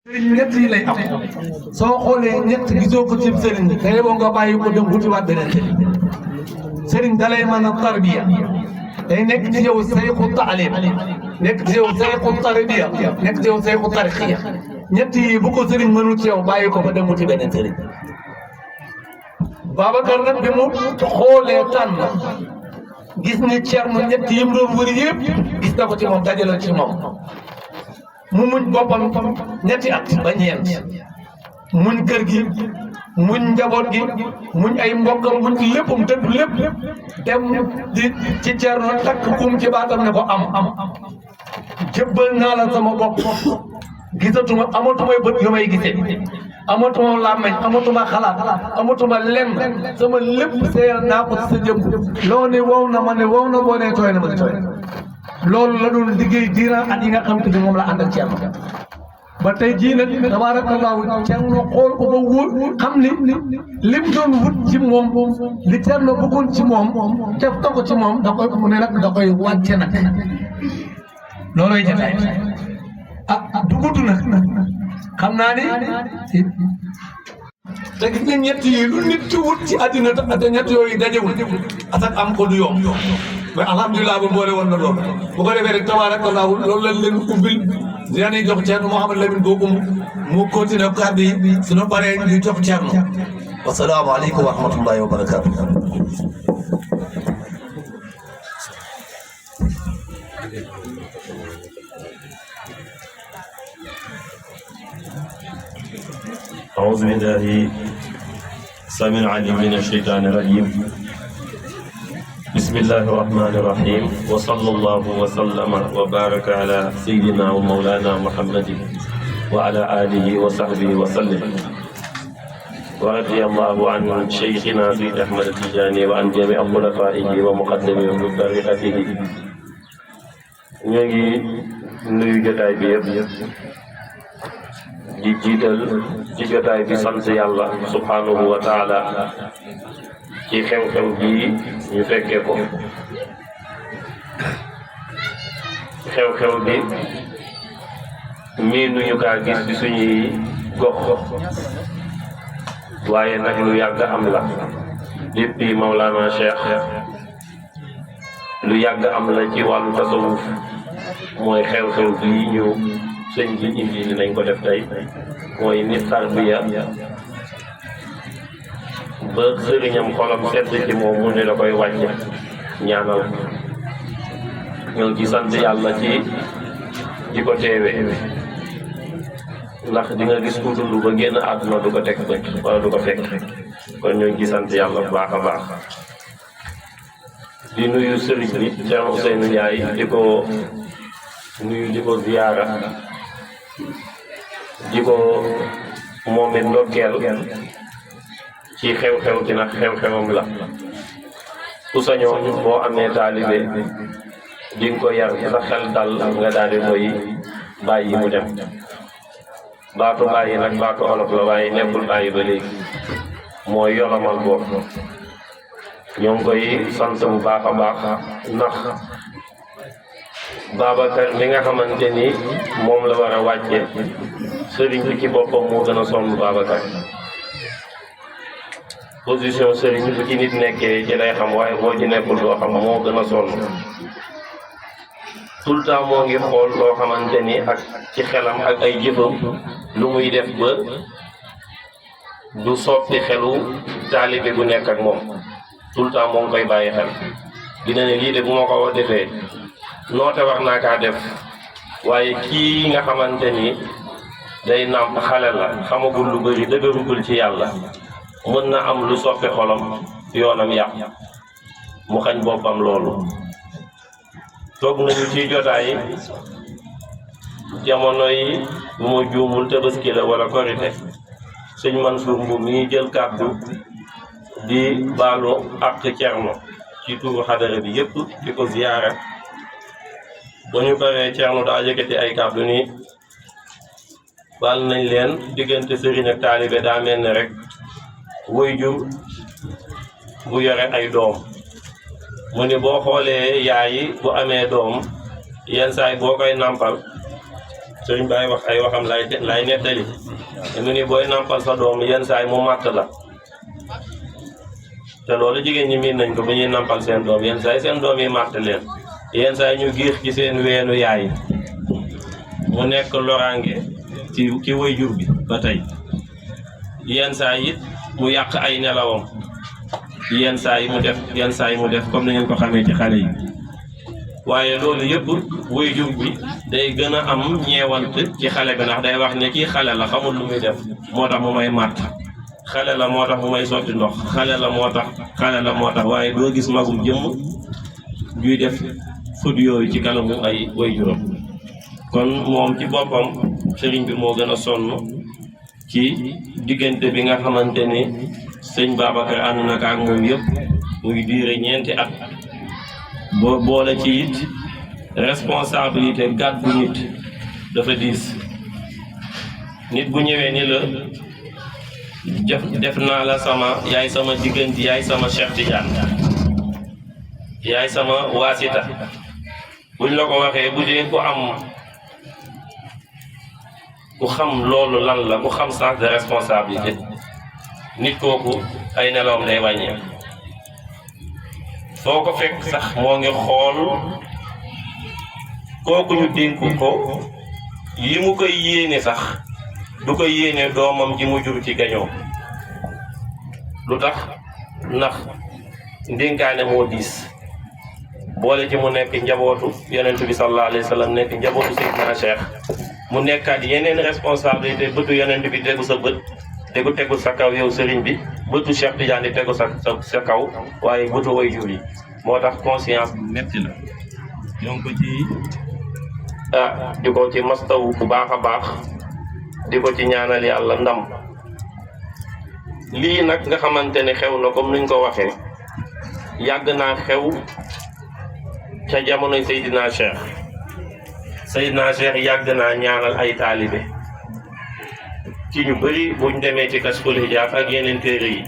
sëriñ ñett yi lay am soo xoolee ñett gisoo ko ci sëriñ te yeboo nga bàyyi ko dem wutiwaat beneen sëriñ dalay mën a tarbiya day nekk ci yow sayxu taalim nekk ci yow sayxu tarbiya nekk ci yow sayxu tarxiya ñett yi bu ko sëriñ mënul ci yow bàyyi ko fa dem wuti beneen sëriñ Babacar nag bi mu xoolee tànn gis ni Cerno ñett yi mu doon wëri yëpp gis na ko ci moom dajale ci moom mu muñ boppam ñetti at ba ñeent muñ kër gi muñ njaboot gi muñ ay mbokkam muñ léppam tëdd lépp dem di ci Cerno takk kum ci baatam ne ko am jébbal naa la sama bopp gisatuma amatuma bët yu may gisee amatuma làmmeñ amatuma xalaat amatuma lenn sama lépp seeyal naa ko sa jëm loo ne wow na ma ne wow na boo nee tooy na ma ne tooy loolu la doon liggéey diira at yi nga xam te ni moom la ànd ak Cerno ba tey jii nag tabaarakallaahu Cerno xool ko ba wóor xam ni lim doon wut ci moom li Cerno bëggoon ci moom def ko ci moom da koy mu ne nag da koy wàcce nag looloy jataay dugutu nag xam naa ni te gis nga ñett yi lu nit ci wut ci àddina te ñett yooyu dajewul atak am ko du yomb mais alhamdulilah ba boole woon na loolu bu ko defee rek tabaarakallaahu loolu lañ leen ubbil dinañuy jox Cerno Mouhamed Lamine boobu mu continué kàddu yi suñu paree ñu jox Cerno wasalaamu aleykum wa rahmatullahi wa barakaatu. أعوذ بالله السميع العليم من الشيطان الرجيم بسم الله الرحمن الرحيم وصلى الله وسلم وبارك على سيدنا ومولانا محمد وعلى آله وصحبه وسلم ورضي الله عن شيخنا سيد أحمد التجاني وعن جميع خلفائه ومقدمه طريقته ñi nuyu jotaay bi yëpp di jiital ci jotaay bi sant yàlla subhanahu wa taala ci xew-xew bii ñu fekkee ko xew-xew bi mii nuñu kaa gis ci suñuy gox waaye nag lu yàgg am la depuis Mawlana Cheikh lu yàgg am la ci wàllu tasawuf mooy xew-xew bii ñu sëñ bi indi ni nañ ko def tey mooy nit tarbiya ba sëriñam xolam sedd ci moom mu ne da koy wàcce ñaanal ñoo ci sant yàlla ci di ko teewe ndax di nga gis ku dund ba génn àdduna du ko teg bët wala du ko fekk kon ñoo ngi sant yàlla bu baax a baax di nuyu sëriñ bi Cheikh Ousseynou Ndiaye di ko nuyu di ko ziyaara di ko moom it ndokkeel ci xew-xew dina xew-xewam la ku sañoon boo amee taalibe di nga ko yar sa xel dal nga daal di koy bàyyi mu dem baatu bàyyi nag baatu olof la waaye nekkul bàyyi ba léegi mooy yoromal bopp ñoo ngi koy sant bu baax a baax ndax Babacar mi nga xamante ni moom la war a wàcce sëriñ bi ci boppam moo gën a sonn Babacar position sëriñ bu ci nit nekkee ci lay xam waaye boo ci nekkul doo xam moo gën a sonn tout le temps moo ngi xool loo xamante ni ak ci xelam ak ay jëfam lu muy def ba du soppi xelu taalibe bu nekk ak moom tout le temps moo ngi koy bàyyi xel dina ne lii de bu ma ko defee noote war naa kaa def waaye kii nga xamante ni day nàmp xale la xamagul lu bëri dëgërugul ci yàlla mën na am lu soppi xolam yoonam yàq mu xañ boppam loolu toog nañu ci jotaay jamono yi bu ma juumul tabaski la wala korite sëñ Mansour Mbow mi jël kàddu di baalu ak Cerno ci turu xadara bi yëpp di ko ziyaara ba ñu paree Cerno daa yëkkati ay kàddu ni baal nañ leen diggante sëriñ ak taalibe daa mel ni rek waajur bu yore ay doom mu ni boo xoolee yaay bu amee doom yenn saay boo koy nàmpal sëriñ Baay wax ay waxam lay nettali mu ni booy nampal sa doom yenn saa yi mu màtt la te loolu jigéen ñi miin nañ ko bu ñuy nampal seen doom yenn saa yi seen doom yi màtt leen yenn saa yi ñu giix ci seen weenu yaay mu nekk loraange ci waajur bi ba tey yenn saa yi mu yàq ay nelawam yenn saa yi mu def comme ni ngeen ko xamee ci xale yi waaye loolu yëpp waajur bi day gën a am ñeewant ci xale bi ndax day wax ne kii xale la xamul lu muy def moo tax mu may màtt xale la moo tax mu may sotti ndox xale la moo tax waaye doo gis magum jëmm juy def fut yooyu ci kanamu ay waajuram kon moom ci boppam sëriñ bi moo gën a sonn ci diggante bi nga xamante ni sëñ Babacar ànd na ak moom yëpp muy diire ñeenti at boo boole ci it responsabilité gàddu nit dafa diis nit bu ñëwee ni la def naa la yaay sama diggante yaay sama Cheikh Tidiane yaay sama waasita buñ la ko waxee bu dee ku xam loolu lan la ku xam sens de responsabilité nit kooku ay nelawam day wàññeeku foo ko fekk sax moo ngi xool kooku ñu dénku ko yi mu koy yéene sax du ko yéene doomam ji mu jur ci gañoo lu tax ndax ndénkaane moo diis boole ci mu nekk njabootu yonent bi sallallahu alayhi wa sallam nekk njabootu Seydina Cheikh mu nekkaat yeneen responsabilité bëtu yonent bi tegu sa bët tegu sa kaw yow sëriñ bi bëtu Cheikh Tidiane di tegu sa kaw waaye bëtu waajur yi moo tax conscience bu metti la donc di ko ci mastawu bu baax a baax di ko ci ñaanal yàlla ndam lii nag nga xamante ne xew na comme nuñ ko waxee yàgg naa xew ca jamonoy Seydina Cheikh yàgg naa ñaanal ay taalibe ci ñu bëri buñ demee ci Kashful Hijaab ak yeneen téere yi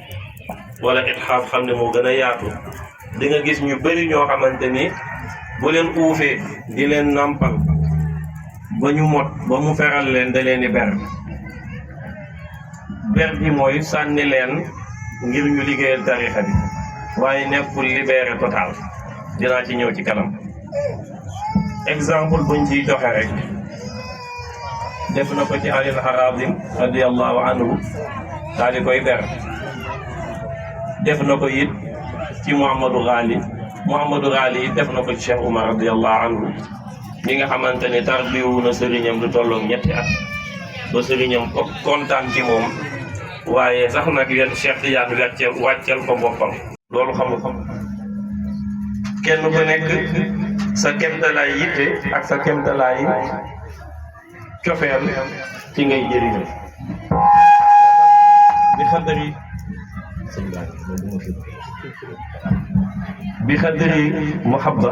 wala Ithaaf xam ne moo gën a yaatu di nga gis ñu bëri ñoo xamante ni bu leen uufee di leen nàmpal ba ñu mot ba mu feral leen da leen di ber bi mooy sànni leen ngir ñu liggéeyal tarixa bi waaye nekkul libéré total dinaa ci ñëw ci kanam exemple buñ ciy joxe rek def na ko ci Ali al-Harazim radiyallahu anhu daal di koy ber def na ko it ci Mouhamadou Ghali it def na ko ci Cheikh Oumar radiyallahu anhu mi nga xamante ne tarbiwu na sëriñam lu tolloog ñetti at ba sëriñam ko kontaan ci moom waaye sax nag yéen Cheikh Tidiane wàccel ko boppam loolu xam kenn ku nekk sa kemtalaay yitte ak sa kemtalaay cofeel ci ngay jëriñu bi xadri muhabba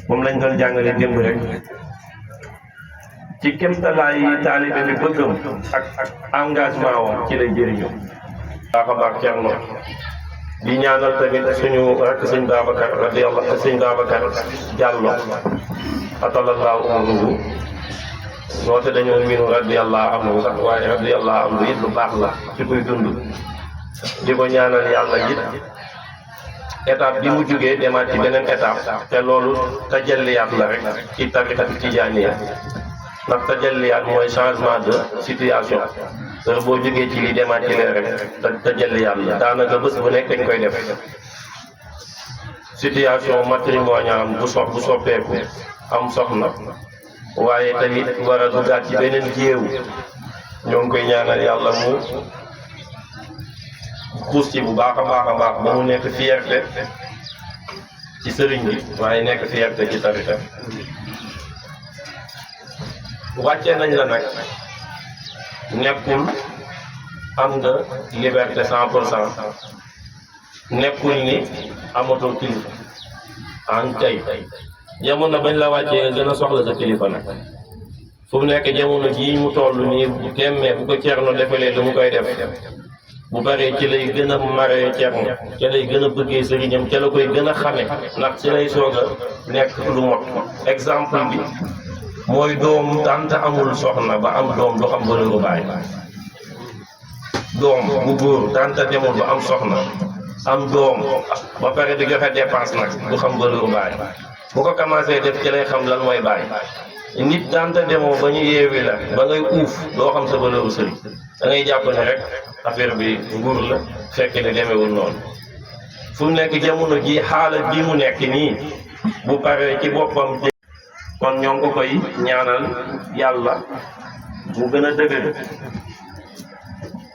moom lañ doon jàngale démb rek ci kemtalaay taalibe bi bëggam ak engagement wam ci lay jëriñu baax a baax Cerno di ñaanal tamit suñu rakk sëñ Babacar radiyallahu sëñ Babacar Diallo atalallahu umruhu noote dañoo miinu radiyallahu anhu sax waaye radiyallahu anhu it lu baax la ci kuy dund di ko ñaanal yàlla it étape bi mu jógee demaat ci beneen étape te loolu tajalliyaat la rek ci tariqati tijaaniya ndax tajalliyaat mooy changement de situation heure boo jógee ci lii demaat ci leen rek tajalliyaat la daanaka bés bu nekk dañ koy def situation matrimoniale bu soppeeku am soxna waaye tamit war a duggaat ci beneen jéew ñoo ngi koy ñaanal yàlla mu xuus ci bu baax a baax ba mu nekk fierté ci sëriñ bi waaye nekk fierté ci tarixa wàccee nañ la nag nekkul am nga liberté 100% nekkul ni amatoo kilifa en kay jamono bañ la wàccee nga gën a soxla sa kilifa nag fu mu nekk jamono jii mu toll nii temmee bu ko Cerno defalee lu mu koy def bu baree ci lay gën a maree Cerno ca lay gën a bëggee sëriñam ca la koy gën a xame ndax ci lay soog a nekk lu mot exemple bi mooy doom tànta amul soxna ba am doom du xam valeur baay doom bu góor tànta demul ba am soxna am doom ba pare di joxe dépense nag du xam valeur baay bu ko commencé def ci lay xam lan mooy baay nit tànta demoo ba ñu yeewi la ba ngay uuf doo xam sa valeur sëriñ da ngay jàpp ne rek affaire bi nguur la fekk ne demewul noonu fu mu nekk jamono ji xaala ji mu nekk nii bu paree ci boppam kon ñoo ngi ko koy ñaanal yàlla mu gën a dëgër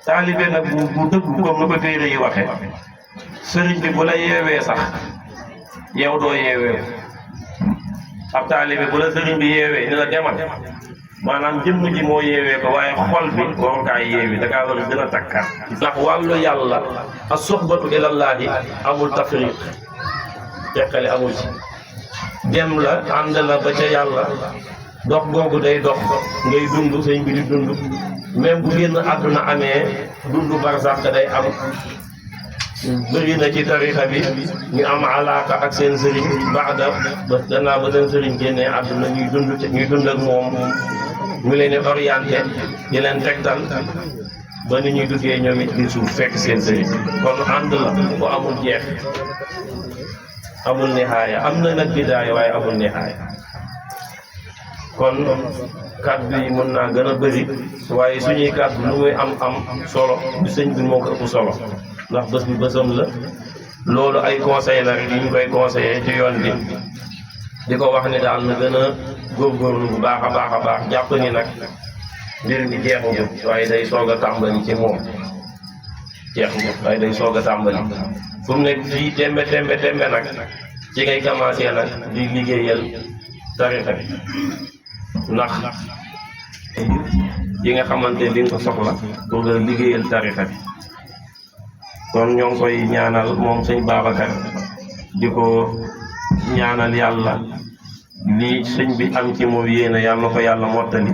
taalibe nag bu dëggu comme ni ko téere yi waxe sëriñ bi bu la yeewee sax yow doo yeewee ab taalibe bu la sëriñ bi yeewee ni la demal maanaam jëmm ji moo yeewee ko waaye xol bi waru kaa yeewi da kaa war a gën a takkaat ndax wàllu yàlla as soxbatu ilallaahi amul tafriq teqale amul ci dem la ànd la ba ca yàlla dox googu day dox ngay dund sëñ bi di dund même bu génn àdduna amee dund barsax day am bëri na ci tarixa bi ñu am alaaka ak seen sëriñ baada ba gannaaw ba seen sëriñ génnee àdduna ñuy dund ak moom mu leen di orienté di leen tegtal ba ni ñuy duggee ñoom it di suuf fekk seen sëriñ kon ànd la bu amul jeex amul nihaaya am na nag bidaaya waaye amul nihaaya kon kàddu yi mën naa gën a bëri waaye suñuy kàddu lu muy am solo bi sëñ bi moo ko ëpp solo ndax bés bi bésam la loolu ay conseil la rek yi ñu koy conseillé ci yoon bi di ko wax ni daal na gën a góorgóorlu bu baax a baax a baax jàpp ni nag mbir mi jeexul waaye day soog a tàmbali ci moom jeexul waaye day soog a tàmbali fu mu nekk fii tembe nag ci ngay commencé nag di liggéeyal tarixa bi ndax yi nga xamante di nga ko soxla pour nga liggéeyal tarixa bi kon ñoo ngi koy ñaanal moom sëñ Babacar di ko ñaanal yàlla lii sëñ bi am ci moom yéena yàlla na ko yàlla mottali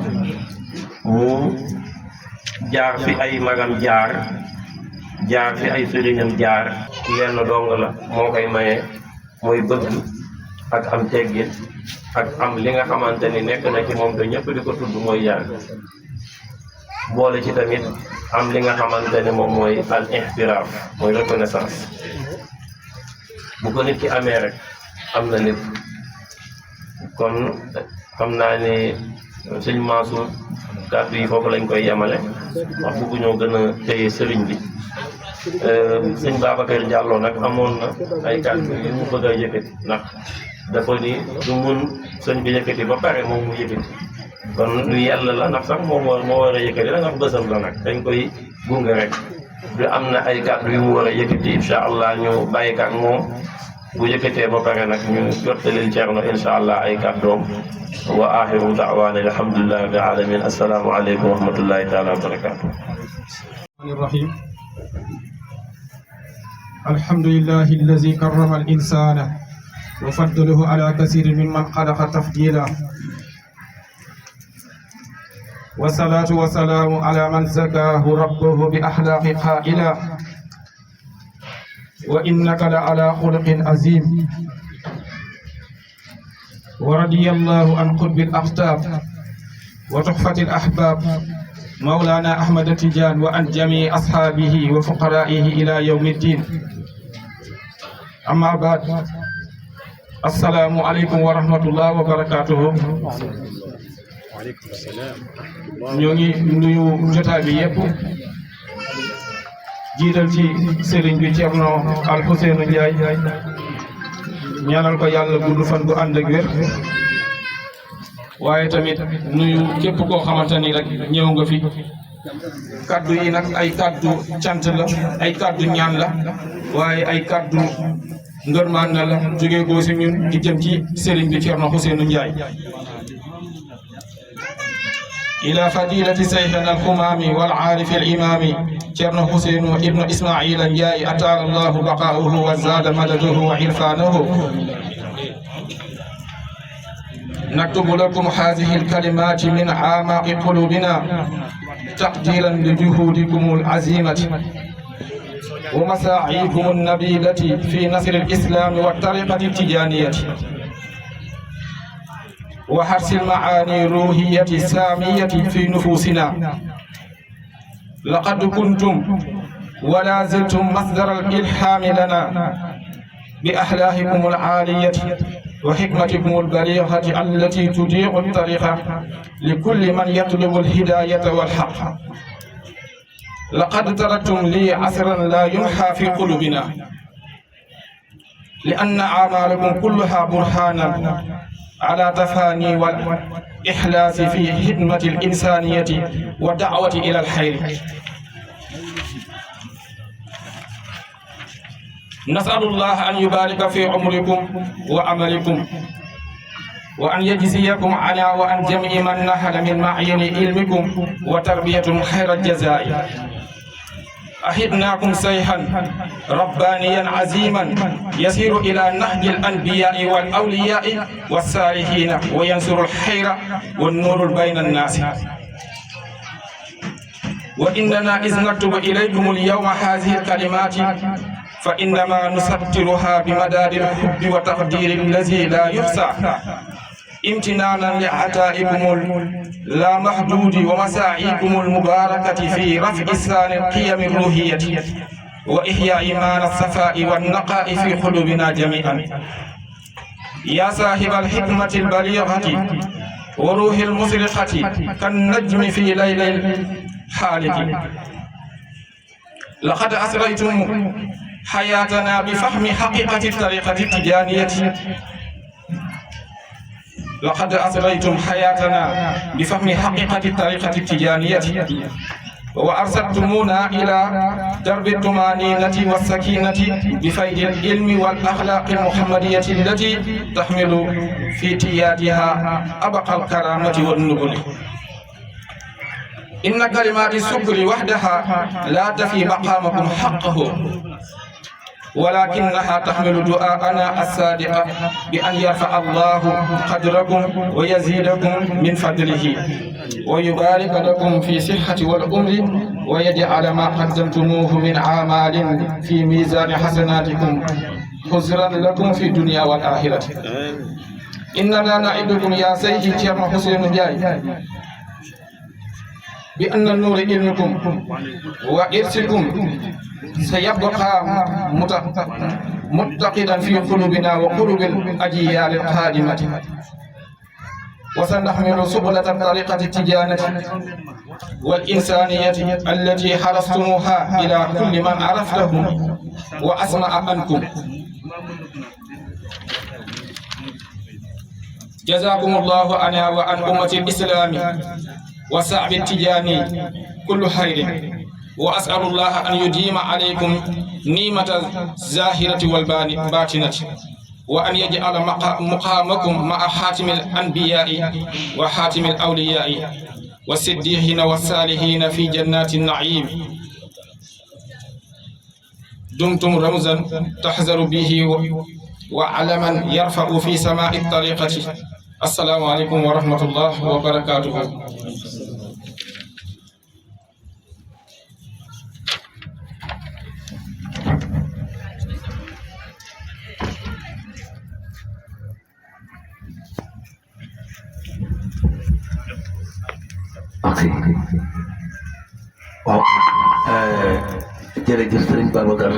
mu jaar fi ay magam jaar fi ay sëriñam jaar lenn dong la moo koy maye mooy bëgg ak am teggin ak am li nga xamante ni nekk na ci moom te ñëpp di ko tudd mooy yàgg boole ci tamit am li nga xamante ne moom mooy al ihtiram mooy reconnaissance bu ko nit ki amee rek am na lépp kon xam naa ne sëñ Mansour kàddu yi foofu lañ koy yemale wax bëggu ñoo gën a téye sëriñ bi sëñ Babacar Diallo nag amoon na ay kàddu yu mu bëgg a yëkkati ndax dafa ni du mun sëñ bi yëkkati ba pare moom mu yëkkati kon lu yàlla la ndax sax moo war a yëkkati la ndax bësam la nag dañ koy gunge rek du am na ay kàddu yu mu war a yëkkati incha allah ñu bàyyi ak moom bu yëkkatee ba pare nag ñu jottalil Ceerno incha allah ay kàddoom wa axiru daawaana alhamdulillahi rabbil alamin assalaamu aleykum wa rahmatullahi taala wa barakatuh الرحيم الحمد لله الذي كرم الإنسان وفضله على كثير ممن خلق تفضيلا والصلاة والسلام على من زكاه ربه بأخلاق قائلا وإنك لعلى خلق عظيم ورضي الله عن قطب الأقطاب وتحفة الأحباب مولانا أحمد التجان وعن جميع أصحابه وفقرائه إلى يوم الدين أما بعد السلام عليكم ورحمة الله وبركاته waaleykum salaam. ñoo ngi nuyu jotaay bi yëpp jiital ci sëriñ bi Ceerno Alxuseenu Njaay ñaanal ko yàlla gudd fan gu ànd ak wér waaye tamit nuyu képp koo xamante ni rek ñëw nga fi kaddu yi nag ay kaddu cant la ay kaddu ñaan la waaye ay kaddu ngërmaan na la jógee ko si ñun di jëm ci sëriñ bi Ceerno Xuseenu Njaay إلى فضيلة سيدنا الخمامي والعارف الإمامي Ceerno Xuseenu ibnu Ismaila Njaay أطال الله بقاؤه وزاد مدده وعرفانه نكتب لكم هذه الكلمات من أعماق قلوبنا تقديرا لجهودكم العزيمة ومساعيكم النبيلة في نصر الإسلام والطريقة التجانية وحرس المعاني الروحية السامية في نفوسنا. لقد كنتم ولا زلتم مصدر الإلهام لنا بأخلاقكم العالية وحكمتكم البليغة التي تضيء الطريق لكل من يطلب الهداية والحق. لقد تركتم لي عصرا لا يمحى في قلوبنا، لأن أعمالكم كلها برهانا على تفاني والإخلاص في خدمة الإنسانية والدعوة إلى الخير. نسأل الله أن يبارك في عمركم وعملكم، وأن يجزيكم عنا وعن جميع من نحل من معين علمكم وتربيتكم خير الجزاء. أحبناكم سيحا ربانيا عزيما يسير إلى نهج الأنبياء والأولياء والصالحين وينصر الخير والنور بين الناس. وإننا إذ نكتب إليكم اليوم هذه الكلمات فإنما نسطرها بمداد الحب وتقدير الذي لا يحصى، امتنانا لعطائكم لا محدود ومساعيكم المباركة في رفع سان القيم الروحية وإحياء إيمان الصفاء والنقاء في قلوبنا جميعا. يا صاحب الحكمة البليغة وروح المصرخة كالنجم في ليل الحالك، لقد أسريتم حياتنا بفهم حقيقة الطريقة التجانية. لقد أسريتم حياتنا بفهم حقيقة الطريقة التجانية وأرسلتمونا إلى درب الطمأنينة والسكينة بفيض العلم والأخلاق المحمدية التي تحمل في تيادها أبقى الكرامة والنبل. إن كلمات الشكر وحدها لا تفي مقامكم حقه، ولكنها تحمل دعاءنا الصادق بأن يرفع الله قدركم ويزيدكم من فضله ويبارك لكم في صحة والعمر ويجعل ما قدمتموه من أعمال في ميزان حسناتكم حزرا لكم في الدنيا والآخرة. إننا نعدكم يا سيدي كما حسين جاي بأن نور علمكم وإرثكم سيبقى متقدا في قلوبنا وقلوب الأجيال القادمة، وسنحمل سبلة الطريقة التجانة والإنسانية التي حرصتموها إلى كل من عرفتهم وأسمع عنكم. جزاكم الله أنا وعن أمة الإسلام وصعب التجاني كل خير، وأسأل الله أن يديم عليكم نعمة الظاهرة والباطنة، وأن يجعل مقامكم مع حاتم الأنبياء وحاتم الأولياء والصديقين والصالحين في جنات النعيم. دمتم رمزا تحذر به وعلما يرفع في سماء الطريقة. السلام عليكم ورحمة الله وبركاته. waaw jërëjëf Sëriñ Babacar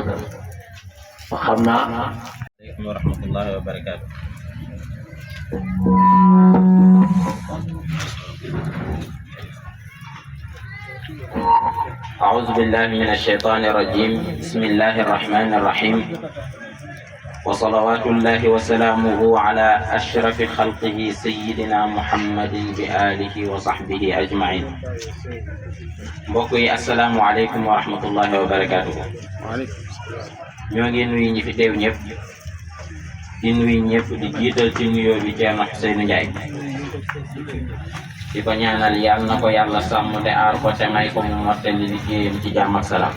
xam naa. aleykum wa rahmatullahi wa barakaatu. أعوذ بالله من الشيطان الرجيم. بسم الله الرحمن الرحيم، وصلوات الله وسلامه على أشرف خلقه سيدنا محمد بآله وصحبه أجمعين. mbokk yi assalaamu aleykum wa rahmatullahi wa barakaatuhu. ñoo ngi nuyu ñi fi teew ñëpp, di nuyu ñëpp, di jiital ci nuyoo bi Ceerno Ousseynou Ndiaye, di ko ñaanal yàlla na ko yàlla sàmm te aar ko te may ko mu mottali liggéeyam ci jàmm ak salaam.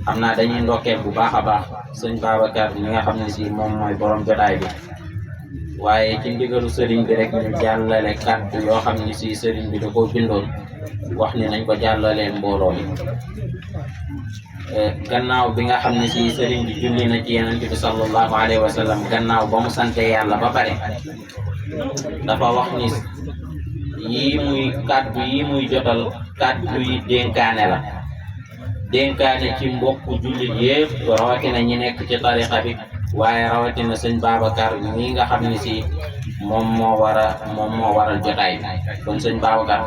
xam naa dañuy ndokkeel bu baax a baax sëñ Babacar mi nga xam ne si moom mooy borom jotaay bi, waaye ci ndigalu sëriñ bi rek ñu jàllale kàddu yoo xam ne si sëriñ bi da koo bindoon wax ni nañ ko jàllalee mbooloo mi gannaaw bi nga xam ne si sëriñ bi julli na ci Yonent bi sallallahu alayhi wa sallam gannaaw ba mu sante yàlla ba pare dafa wax ni kàddu yi muy jotal kàddu yi dénkaane la dénkaane ci mbokku jullit yëpp rawatina ñi nekk ci tarixa bi waaye rawatina sëñ Babacar ñi nga xam ne si moom moo waral jotaay bi kon sëñ Babacar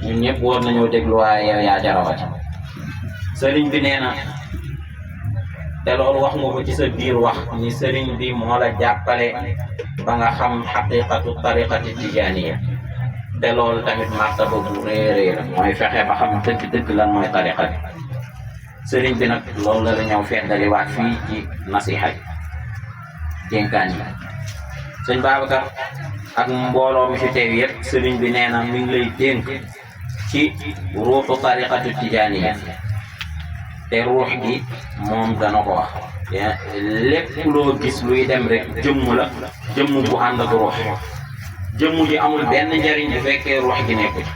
ñun ñëpp war nañoo déglu waaye yow yaa ca rawati sëriñ bi nee na te loolu wax nga ko ci sa biir wax ni sëriñ bi moo la jàppale ba nga xam xaqiqatu tariqati tijaaniya te loolu tamit martaba bu réeréer la mooy fexe ba xam dëgg lan mooy tariqa bi sëriñ bi nag loolu la ñëw feddaliwaat fii ci nasiha bi dénkaan yi sëñ Babacar ak mbooloo mi fi teew yëpp sëriñ bi nee na mi ngi lay dénk ci ruuxu tariqatu tijaaniya te ruux gi moom dana ko wax lépp loo gis luy dem rek jëmm la jëmm bu ànd ak ruux jëmm ji amul benn njariñ bu fekkee ruux gi nekku ci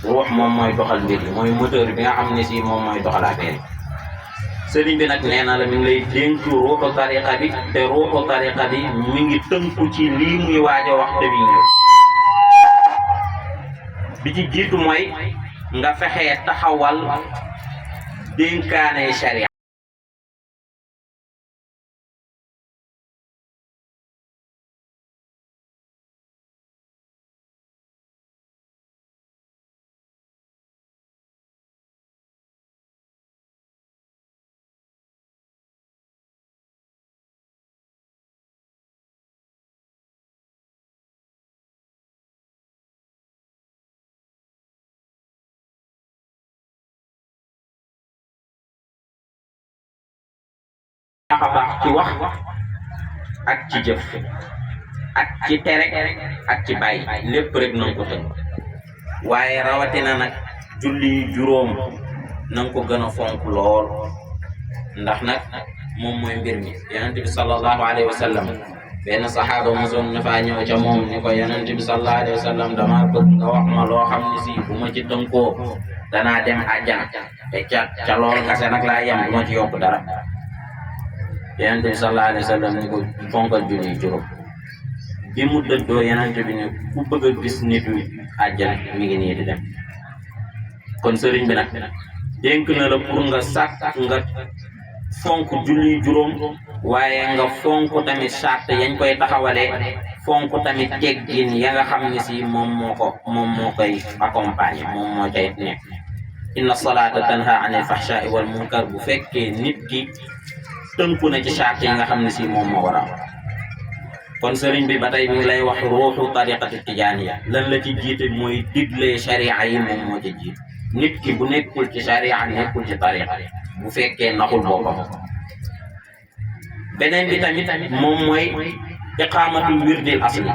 ruux moom mooy doxal mbir yi mooy moteur bi nga xam ne si moom mooy doxal affaire yi sëriñ bi nag nee na la mi ngi lay dénk ruuxu tariqa bi te ruuxu tariqa bi mi ngi tënku ci lii muy waaj a wax te bi ñëw bi ci jiitu mooy nga fexee taxawal dénkaane sharia baax ci wax ak ci jëf ak ci tere ak ci bàyyi lépp rek na nga ko tënk waaye rawatina nag julli juróom na nga ko gën a fonk lool ndax nag moom mooy mbir mi Yonent bi sallallahu alayhi wa sallam benn saxaaba mosoon na faa ñëw ca moom ni ko Yonent bi sallallahu alayhi wa sallam dama bëgg nga wax ma loo xam ne si bu ma ci tënkoo danaa dem àjjana te ca lool kase nag laa yem bu ma ci yokk dara Yonent bi sallallahu alayhi wa sallam ni ko fonkal julli juróom bi mu dëddoo Yonent bi ne ku bëgg a gis nit wi àjjana mi ngi nii di dem kon sëriñ bi nag dénk na la pour nga sàkk nga fonk julli juróom waaye nga fonk tamit sart yañ koy taxawalee fonk tamit teggin ya nga xam ne si moom moo koy accompagner moom moo cay nekk inna salata tanha anil fahsha'i wal munkar bu fekkee nit ki tënku na ci sart yi nga xam ne si moom moo war a am kon sëriñ bi ba tey mi ngi lay wax ruuxu tariqatu tijaaniya lan la ci jiite mooy digle sharia yi moom moo ci jiite nit ki bu nekkul ci sharia nekkul ci tariqa bu fekkee naxul boppam beneen bi tamit moom mooy iqaamatul wirdil asli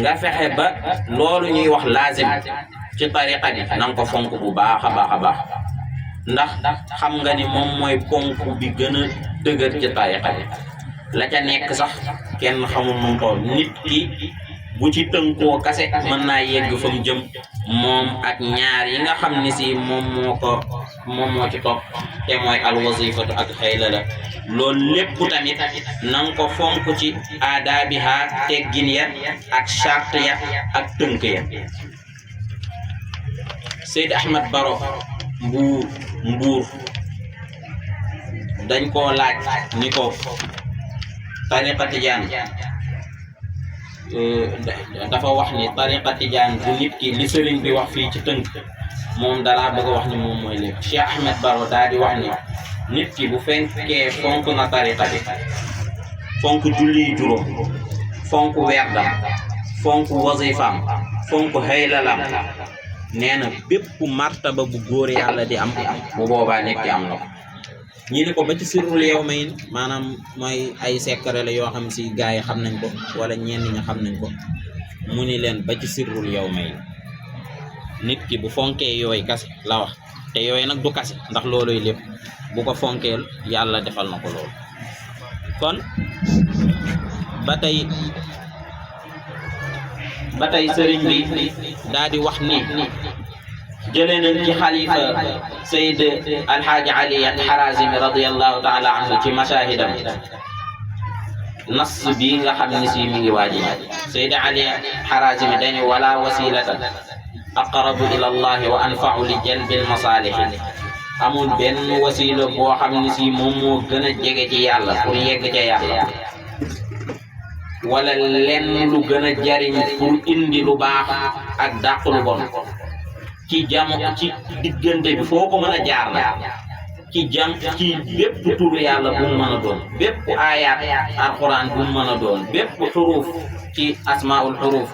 nga fexe ba loolu ñuy wax laazim ci tariqa bi na nga ko fonk bu baax a baax a baax ndax xam nga ni moom mooy ponk bi gën a dëgër ci tariqa bi la ca nekk sax kenn xamul nu mu toll nit ki bu ci tënkoo kase mën naa yegg fa mu jëm moom ak ñaar yi nga xam ne si moom moo ci topp te mooy alwazifatu ak xëyla la loolu lépp tamit na nga ko fonk ci aadaabiha teggin ya ak charte ya ak tënk ya Seyd Ahmad Baro Mbuur dañ koo laaj ni ko tariqa tijaan dafa wax ni tariqa tijaan bu nit ki li sëriñ bi wax fii ci tënk moom dalaa bëgg a wax ni moom mooy lépp Cheikh Ahmed Baro daal di wax ni nit ki bu fekkee fonk na tariqa bi fonk julli juróom fonk werdam fonk wazifam fonk haylalam nee na bépp martaba bu góor yàlla di am bu boobaa nekk di am na ko ñi ne ko ba ci sirrul yow may maanaam mooy ay secret la yoo xam si gars yi xam nañ ko wala ñenn ñi xam nañ ko mu ni leen ba ci sirrul yow may nit ki bu fonkee yooyu kase la wax te yooyu nag du kase ndax looluy lépp bu ko fonkeel yàlla defal na ko loolu kon ba tey sëriñ bi daal di wax ni jëlee nañ ci xalifa Seyd Alxaaji Ali Harazimi radiyallahu taala anhu ci mashahidam nas bii nga xam ne si mi ngi waaji Seyd Ali Harazimi dañu wala wasilata aqrabu ila allahi wa anfa'u li jalbil masalih amul benn wasila boo xam ne si moom moo gën a jege ci yàlla pour yegg ca yàlla wala lenn lu gën a jariñ pour indi lu baax ak dàq lu bon ci ci diggante bi foo ko mën a jaar la ci bépp turu yàlla bu mu mën a doon bépp aayaat alquran bu mu mën a doon bépp xuruuf ci asmaul xuruuf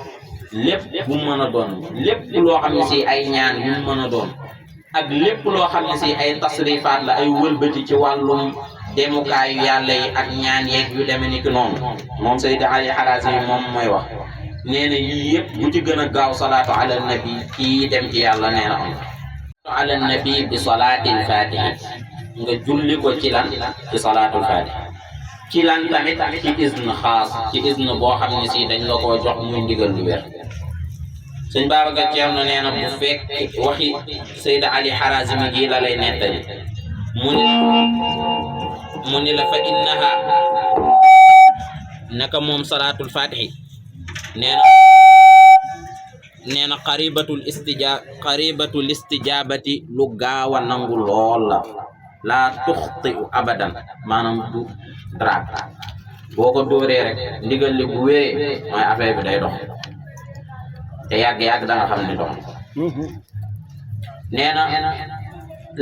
lépp bu mu mën a doon lépp loo xam ne si ay ñaan yu mu mën a doon ak lépp loo xam ne si ay tasrifaat la ay wëlbati ci wàllum demukaayu yàlla yi ak ñaan yeeg yu demee ni ki noonu moom Seyd Ali Harazimi moom mooy wax nee na yii yëpp bu ci gën a gaaw salaatu ala nabi kii dem ci yàlla nee na am ala nabi bi salaatil fatihi nga julli ko ci lan ci salaatul fatihi ci lan tamit ci izn xaas ci izn boo xam ne si dañ la koo jox muy ndigal lu wér sëñ Babacar Thierno nee na bu fekk waxi Seyd Ali Harazimi gii la lay nettali mu ni la fa innaha naka moom salaatul fatihi nee na qaribatul istijabati lu gaaw a nangu lool la laa tuxti u abadan maanaam du drag boo ko dóoree rek ndigal li bu wéyee mooy affaire bi day dox te yàgg-yàgg da nga xam ne dox nee na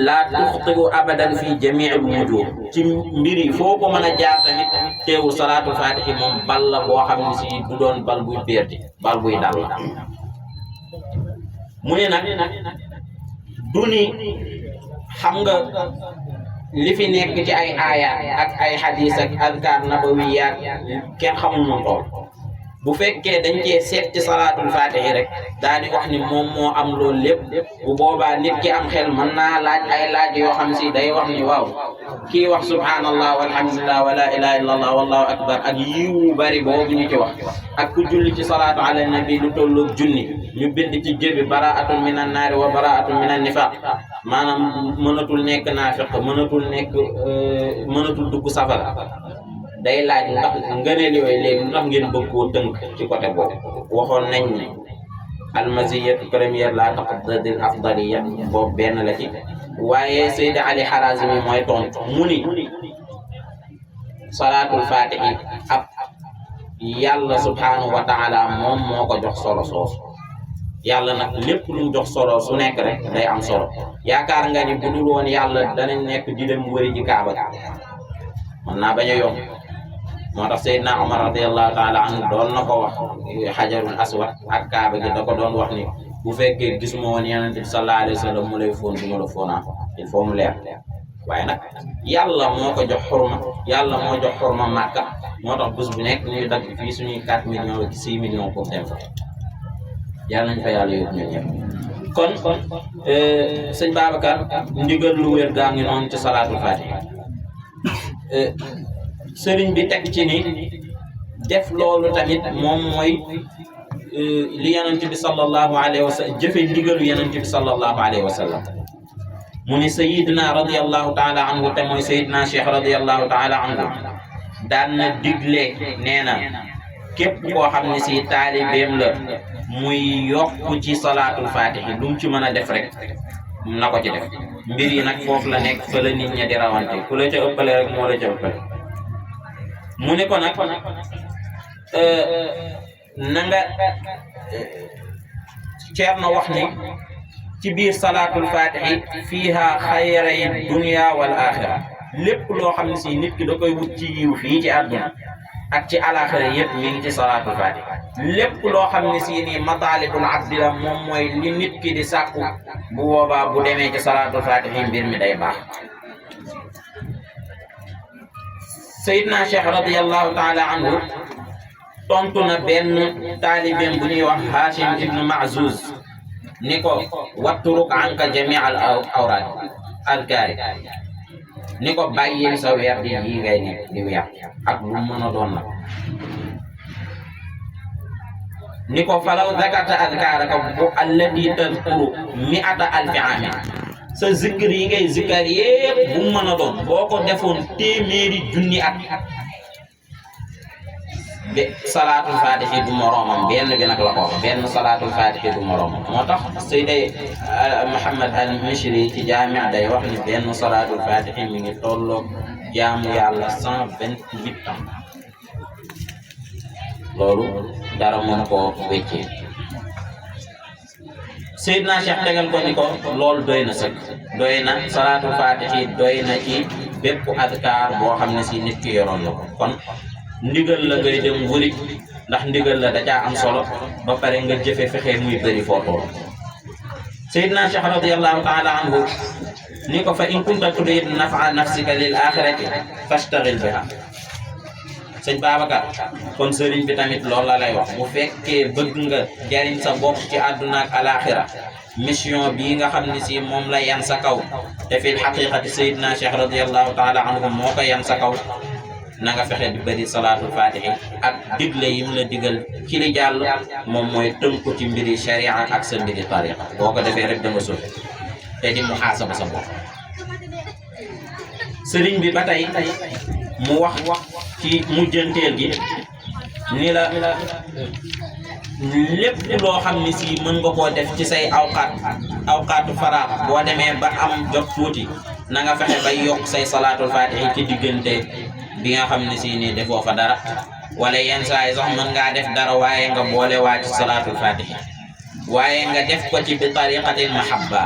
laa tuxtigu abadan fi jamiil wujuh ci mbir yi foo ko mën a jaar tamit teewu salaatul fatihi moom bal la boo xam ne si du doon bal buy perti bal buy dal la mu ne nag du ni xam nga li fi nekk ci ay aayaat ak ay xadiis ak azkaar nabawiyaat kenn xamul nu tool bu fekkee dañ cee seet ci salaatul fatihi rek daal di wax ni moom moo am loolu lépp bu boobaa nit ki am xel mën naa laaj ay laaj yoo xam si day wax ni waaw kii wax subhanallah walhamdulillah wala ilaha illallah wallahu akbar ak yiwu bari boobu ñu ci wax ak ku julli ci salaatu ala nabi lu tolloog junni ñu bind ci jëbi baraatun min an naari wa baraatun min an nifaq maanaam mënatul nekk naafiq mënatul dugg safara day laaj ndax ngëneel yooyu léegi ndax ngeen bëgg koo tënk ci côté boobu waxoon nañ ne almaziyatu première la taqtadil afdaliya boobu benn la ci waaye Seyd Ali Harazimi mooy tontu mu ni salaatul fatihi ab yàlla subhanahu wa taala moom moo ko jox solo soosu yàlla nag lépp lu mu jox solo su nekk rek day am solo yaakaar nga ni bu dul woon yàlla danañ nekk di dem wëri ji kaaba mën naa bañ a yomb moo tax Seydina Omar radiyallahu taala anhu doon na ko wax xajarul aswad ak kaaba gi da ko doon wax ni bu fekkee gisuma woon yonent bi sallallahu alayhi wa sallam mu lay fóon du ma la fóonaa il faut mu leer waaye nag yàlla moo ko jox xurma yàlla moo jox xurma Màkka moo tax bés bu nekk ñuy dagg fii suñuy 4 millions ak 6 millions pour dem fa yàlla nañ fa yàlla yóbbu ñun ñëpp kon sëñ Babacar ndigal lu wér gaa ngi noonu ci salaatul fatiha sëriñ bi teg ci ni def loolu tamit moom mooy li yonent bi sallallahu alayhi wa sallam jëfe ndigalu yonent bi sallallahu alayhi wa sallam mu ne sayidina radiyallahu taala anhu te mooy sayidina cheikh radiyallahu taala anhu daan na digle nee na képp koo xam ne si taalibeem la muy yokku ci salaatul fatihi lu mu ci mën a def rek na ko ci def mbir yi nag foofu la nekk fa la nit ña di rawante ku la ca ëppale rek moo la ca ëppale mu ne ko nag na nga Ceerno wax ni ci biir salaatul fatihi fiiha xayray dunya wal axira lépp loo xam ne si nit ki da koy wut ci yiw fii ci àdduna ak ci alaxira yëpp mi ngi ci salaatul fatihi lépp loo xam ne si nii mataalibul abdi la moom mooy li nit ki di sàkku bu boobaa bu demee ci salaatul fatihi mbir mi day baax Seydina Cheikh radiyallahu taala anhu tontu na benn taalibeem bu ñuy wax Hashim ibnu Maazuz ni ko watturuk anka jami al awraad alkaari ni ko bàyyil sa weer di yi ngay ne di weer ak lu mën a doon nag ni ko falaw zakarta adkaaraka bu allati tadkuru mi'ata alfi aamin sa zikr yi ngay zikkar yépp bu mu mën a doon boo ko defoon téeméeri junni at be salaatul faatihi du moroomam benn bi nag la ko wax benn salaatul faatihi du moroomam moo tax Seydi Muhammad al Mishri ci jaami day wax ni benn salaatul faatihi mi ngi tolloog jaamu yàlla 128 ans loolu dara mën koo wéccee Seydina Cheikh tegal ko ni ko loolu doy na sëkk doy na salaatul faatihi doy na ci bépp adkaar boo xam ne si nit ki yoroon la ko kon ndigal la ngay dem wëri ndax ndigal la da caa am solo ba pare nga jëfe fexe muy bëri foo toll Seydina Cheikh radiyallahu taala anhu ni ko fa in kunta turid nafa nafsika lil axirati fastaghil biha sëñ Babacar kon sëriñ bi tamit loolu la lay wax bu fekkee bëgg nga jariñ sa bopp ci àdduna ak alaxira mission bii nga xam ne si moom la yan sa kaw te fil xaqiqati Seydina Cheikh radiyallahu taala anhu moo ko yan sa kaw na nga fexe di bëri salaatul faatihi ak digle yim la digal ci li jàll moom mooy tënku ci mbiri sharia ak sa mbiri tariqa boo ko defee rek da nga sotti te di muhaasaba sa bopp sëriñ bi ba tey mu wax ci mujjanteel gi ni la lépp loo xam ni si mën nga koo def ci say awqaatu faraax boo demee ba am jot tuuti na nga fexe bay yokk say salaatul faatihi ci diggante bi nga xam ne si ni defoo fa dara wala yenn saa yi sax mën ngaa def dara waaye nga boole waa ci salaatul faatihi waaye nga def ko ci bi tariqatil mahabba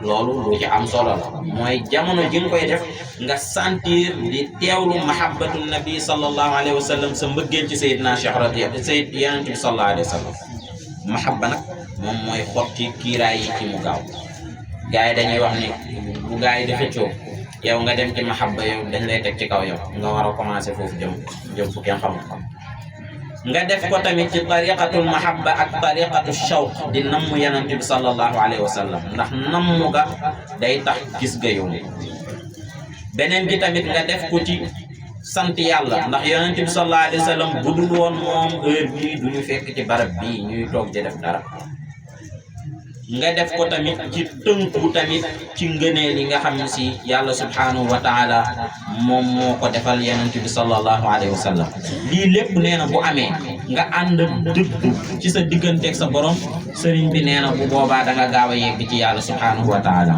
loolu lu ci am solo la mooy jamono ji nga koy def nga sentir di teewlu mahabbatu nabi sallallahu alayhi wa sallam sa mbëggeel ci Seydina Cheikh radiyallahu Seyd Yonent bi sallallahu alayhi wa sallam mahabba nag moom mooy xotti kiiraay yi ci mu gaaw gars yi dañuy wax ni bu gars yi di xëccoo yow nga dem ci mahabba yow dañ lay teg ci kaw yow nga war a commencé foofu jëm fu kenn xamul nga def ko tamit ci tariqatul mahabba ak tariqatu shawq di namm Yonent bi sallallahu alayhi wa sallam ndax namm ga day tax gis ga yow beneen bi tamit nga def ko ci sant yàlla ndax Yonent bi sallallahu alayhi wa sallam bu dul woon moom heure bii du ñu fekk ci barab bii ñuy toog di def dara nga def ko tamit ci tënku tamit ci ngëneel yi nga xam ne si yàlla subhanahu wa taala moom moo ko defal Yonent bi sallallahu alayhi wa sallam lii lépp nee na bu amee nga ànd dëgg ci sa digganteeg sa borom sëriñ bi nee na bu boobaa da nga gaaw a yegg ci yàlla subhanahu wa taala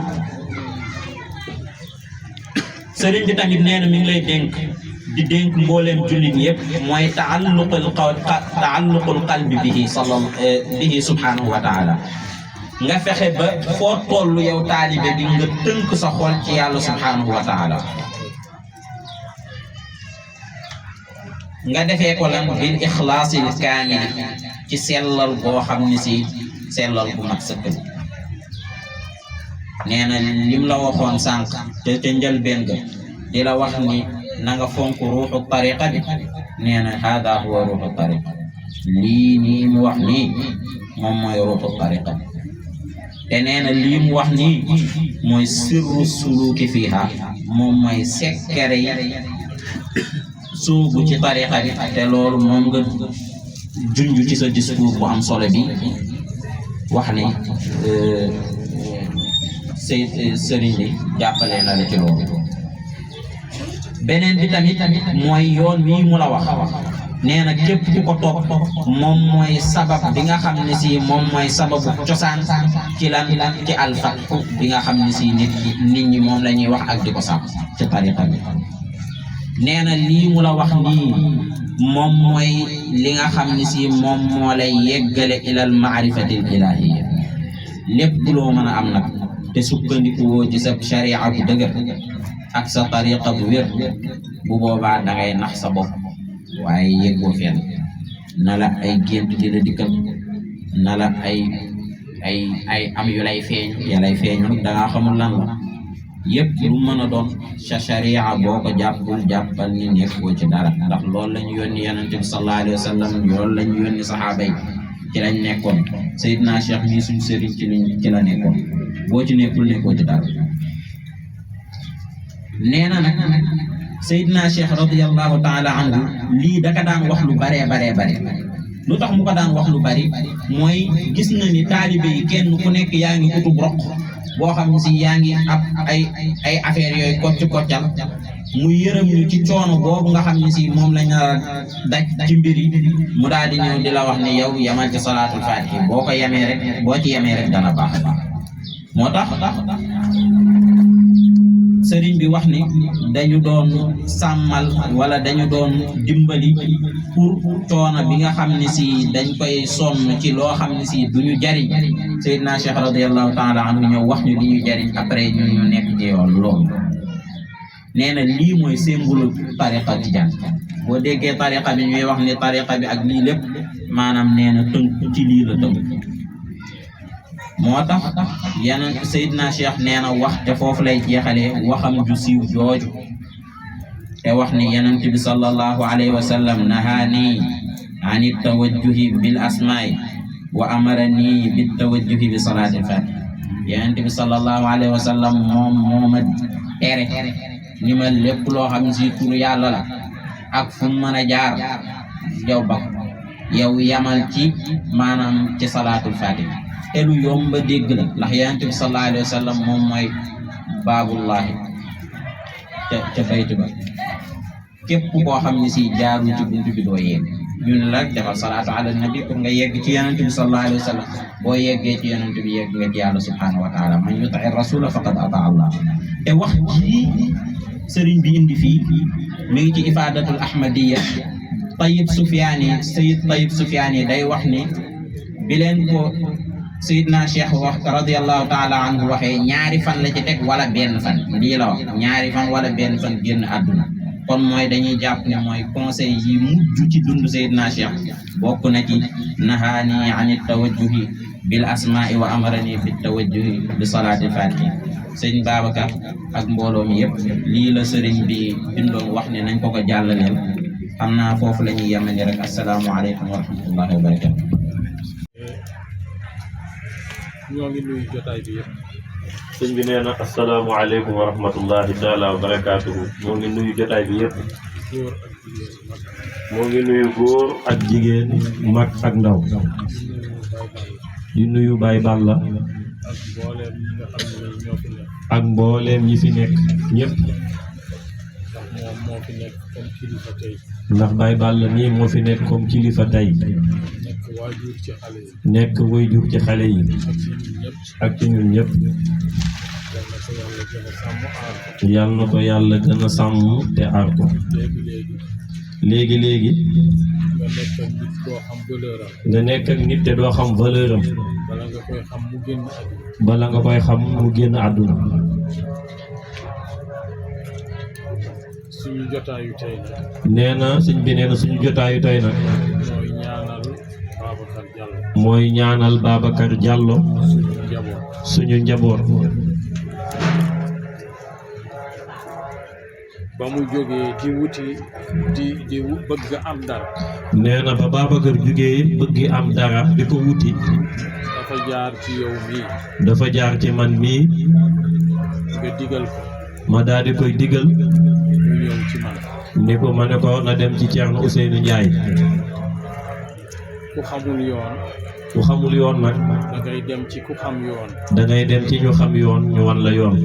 sëriñ bi tamit nee na mi ngi lay di dénk mbooleem jullit yëpp mooy taalluqul qalbi bihi subhanahu wa taala nga fexe ba foo tollu yow taalibe bi nga tënk sa xol ci yàlla subhanahu wa taala nga defee ko lan bil ixlaasil kaamil ci sellal boo xam ne si sellal bu mat sëkk nee na lim la waxoon sànq te njëlbeen ga di la wax ni na nga fonk ruuxu tariqa bi nee na hada huwa ruuxu tariqa lii nii mu wax nii moom mooy ruuxu tariqa bi te nee na lii mu wax nii mooy sirru suluki fiiha moom mooy sekkere yi suubu ci tariqa bi te loolu moom nga junj ci sa discours bu am solo bi wax ni sëriñ bi jàppale na la ci loolu beneen bi tamit mooy yoon wii mu la wax nee na képp ku ko topp moom mooy sabab bi nga xam ne si moom mooy sababu cosaan ci lan ci alfatxu bi nga xam ne si nit ñi moom la ñuy wax ak di ko sàmm ci tariqa bi nee na lii mu la wax nii moom mooy li nga xam ne si moom moo lay yeggale ilal maarifatil ilahiyya lépp loo mën a am nag te sukkandikuwoo ci sa sharia bu dëgër ak sa tariqa bu wér bu boobaa da ngay nax sa bopp waaye yeggoo fenn na la ay gént di la dikkal na la ay am yu lay feeñ ya lay feeñu da ngaa xamul lan la yëpp lu mën a doon sa sharia boo ko jàppal ni nekkoo ci dara ndax loolu la ñu yónni Yonent bi sallallahu alayhi wa sallam loolu la ñu yónni saxaaba yi ci lañ nekkoon Seydina Cheikh mii suñ sëriñ ci la nekkoon boo ci nekkul nekkoo ci dara nee na nag Seydina Cheikh radiyallahu taala anhu lii daka daan wax lu bare lu tax mu ko daan wax lu bari mooy gis na ni taalibe yi kenn ku nekk yaa ngi utub roq boo xam ne si yaa ngi ab ay affaire yooyu koccal mu yërëm ñu ci coono boobu nga xam ne si moom lañ nar a daj ci mbir yi mu daal di ñëw di la wax ne yow yamal ci salaatul faatihi boo ko yemee rek boo ci yemee rek dana baax moo tax sëriñ bi wax ni dañu doon sàmmal wala dañu doon dimbali pour coono bi nga xam ne si dañ koy sonn ci loo xam ne si duñu jariñ Seydina Cheikh radiyallahu taala anhu ñëw wax ñu li ñu jariñ après ñu nekk ci yoon loolu nee na lii mooy symbole tariqa tijaan boo déggee tariqa bi ñuy wax ne tariqa bi ak lii lépp maanaam nee na tënk ci lii la tënk moo tax yeneen Seydina Cheikh nee na wax te foofu lay jeexalee waxam ju siiw jooju te wax ni Yonent bi sallallahu alayhi wa sallam nahaani an tawajjuhi bil asmaai wa amarani bit tawajjuhi bi salaatil faatiha Yonent bi sallallahu alayhi wa sallam moom moo ma tere ni ma lépp loo xam si tur yàlla la ak fu mu mën a jaar yow ba yow yamal ci maanaam ci salaatul faatiha te lu yomb a dégg la ndax Yonent bi sallallahu alayhi wa sallam moom mooy baabullahi ca baytu ba képp koo xam ne si jaarul ci buntu bi doo yegg ñun la defal salaatu ala nabi pour nga yegg ci Yonent bi sallallahu alayhi wa sallam boo yeggee ci Yonent bi yegg nga ci yàlla subhanahu wa taala man yuti rasula faqad ata Allah te wax ji sëriñ bi indi fii mi ngi ci ifaadatul ahmadiya Tayyib Sufyaani Sayyid Tayyib Sufyaani day wax ni bi leen ko Seydina Cheikh wax radiyallahu taala anhu waxee ñaari fan la ci teg wala benn fan lii la wax ñaari fan wala benn fan génn àdduna kon mooy dañuy jàpp ne mooy conseil yi mujj ci dund Seydina Cheikh bokk na ci nahaani an tawajjuhi bil asmaai wa amarani bi tawajjuhi bi salaatil faatihi sëñ Babacar ak mbooloo mi yëpp lii la sëriñ bi bindoon wax ne nañ ko jàllaleel xam naa foofu la ñuy yemandi rek asalaamualeykum wa rahmatullahi wa barakatu. ñoo ngi nuyu jotaay bi yëpp. sëñ bi nee na asalaamaaleykum wa rahmatullahi taala wa barakaatuhu moo ngi nuyu jotaay bi yëpp. moo ngi nuyu góor ak jigéen mag ak ndaw. di nuyu Baye Balla ak mbooleem ñi fi nekk ñëpp. ndax Baye Balla nii moo fi nekk comme kilifa tey. nekk waajur ci xale yi ak ci ñun ñëpp. yal na ko yàlla gën a sàmm te aar ko. léegi nga nekk ak nit te doo xam valeur am. bala nga koy xam mu génn àdduna. suñu jotaayu tey nag. nee na sëñ bi nee na suñu jotaayu tey nag. mooy ñaanal Babacar Diallo. suñu njaboot. ba mu jógee di wuti di bëgg am dara. nee na ba Babacar jógee bëgg am dara di ko wuti. dafa jaar ci yow mii. dafa jaar ci man mii. nga digal ko. ma daal di koy digal. ñu ñëw ci man. ni ko ma ne ko na dem ci Thierno Ousseynou Ndiaye. ku xamul yoon. ku xamul yoon nag. da ngay dem ci ku xam yoon. da ngay dem ci ñu xam yoon ñu wan la yoon.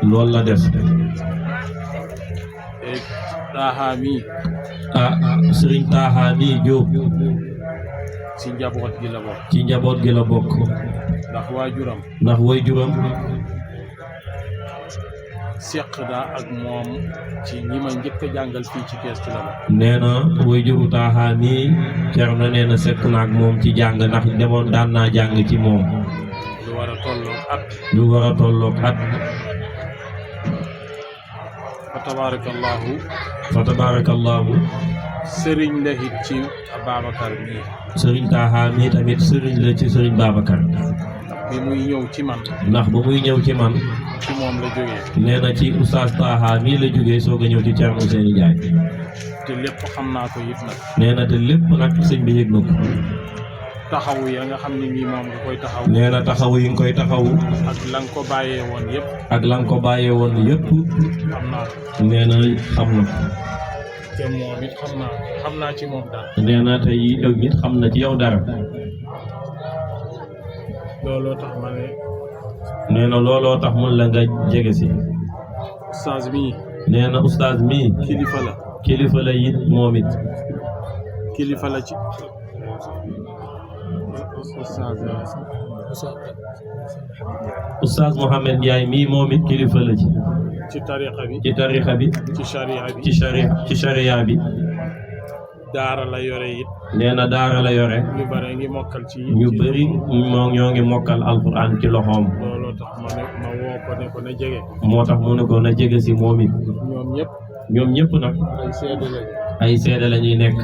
loolu la def. Taaha mii. Serigne Taaha mii Diop. ci njaboot gi la bokk. ci njaboot gi la bokk. ndax waajuram. ndax waajuram. seq daa ak moom ci ñi ma njëkk a jàngal fii ci kees ci la bokk. nee na waajuru Taaha mii Thierno nee na seq na ak moom ci jàng ndax demoon daan naa jàng ci moom. lu war a tolloog at. lu war a tolloog at. fa tabarakallahu. fa tabarakallahu. sëriñ la it ci Babacar mii. sëriñ Taaha mii tamit sëriñ la ci sëriñ Babacar. bi muy ñëw ci man. ndax ba muy ñëw ci man. ci moom la jógee. nee na ci oustaz Taaha mii la jógee soog a ñëw ci Thierno Ousseynou Ndiaye. te lépp xam naa ko it nag. nee na te lépp nag sëñ bi yëg na ko. taxawu ya nga xam ne nii moom nga koy taxaw. nee na taxawu yi nga koy taxawu. ak la nga ko bàyyee woon yëpp. ak la nga ko bàyyee woon yëpp. xam naa ko. nee na xam na ko. te moom it xam naa ci moom daal. nee na tey yow it xam na ci yow dara. looloo tax ma ne. nee na looloo tax mun la nga jege si. ustaaz mii. nee na ustaaz mii. kilifa la. kilifa la it moom it. kilifa la ci. ustaaz Mouhamed Ndiaye mii moom it kilifa la ci. ci tariqa bi. ci tariqa bi. ci sharia bi. ci sharia bi. daara la yore it. nee na daara la yore. ñu bëri ngi mokkal ci. ñu bëri ñoo ngi mokkal alquran ci loxoom. looloo tax ma woo ko ne ko na jege. moo tax mu ne ko na jege si moom it. ñoom ñëpp nag. ay seede lañ. ay seede la ñuy nekk.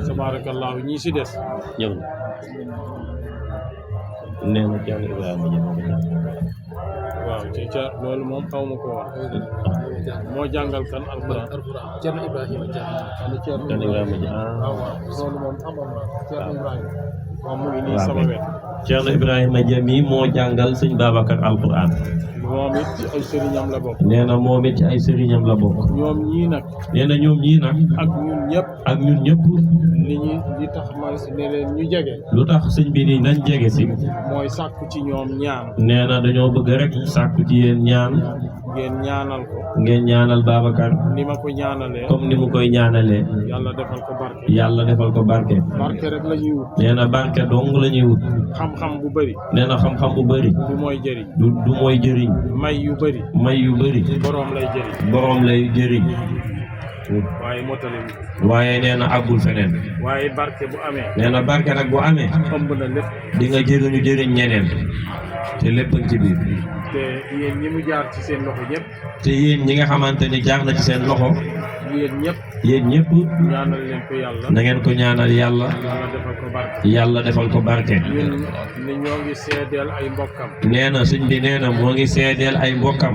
tabarakallahu ñii si des. ñëw na. nee na Thierno Ibrahima waaw ca loolu moom xaw ma ko wax. moo jàngal kan alquran. Thierno Ibrahima waaw loolu moom xamoon naa Thierno Ibrahima. moom mu ngi nii sama wet. Thierno Ibrahima Jami moo jàngal sëñ Babacar alquran. moom it ci ay sëriñam la bokk. nee na moom it ci ay sëriñam la bokk. ñoom ñii nag. nee na ñoom ñii nag. ak ñun ñëpp. li tax ma ne leen ñu jege. lu tax sëñ bi nii nañ jege si. mooy sàkku ci ñoom ñaan. nee na dañoo bëgg rek sàkku ci yéen ñaan. ngeen ñaanal ko. ngeen ñaanal Babacar. ni ma ko ñaanalee. comme ni mu koy ñaanalee. yàlla defal ko barke. yàlla defal ko barke. barke rek la ñuy wut. nee na barke dong la ñuy wut. xam-xam bu bëri. nee na xam-xam bu bëri. du mooy jëriñ. du mooy jëriñ. may yu bëri. may yu bëri. boroom lay jëriñ. boroom lay jëriñ. waaye motali wi. waaye nee na àggul feneen. waaye barke bu amee. nee na barke nag bu amee. ëmb na lépp. di nga jëriñu jëriñ ñeneen. te lépp ci biir. te yéen ñi mu jaar ci seen loxo ñëpp. te yéen ñi nga xamante ni jaar na ci seen loxo. yéen ñëpp. ñaanal leen ko yàlla. na ngeen ko ñaanal yàlla. yàlla defal ko barke. yàlla defal ko barke. ñun ni ñoo ngi seedeel ay mbokkam. nee na sëñ bi nee na moo ngi seedeel ay mbokkam.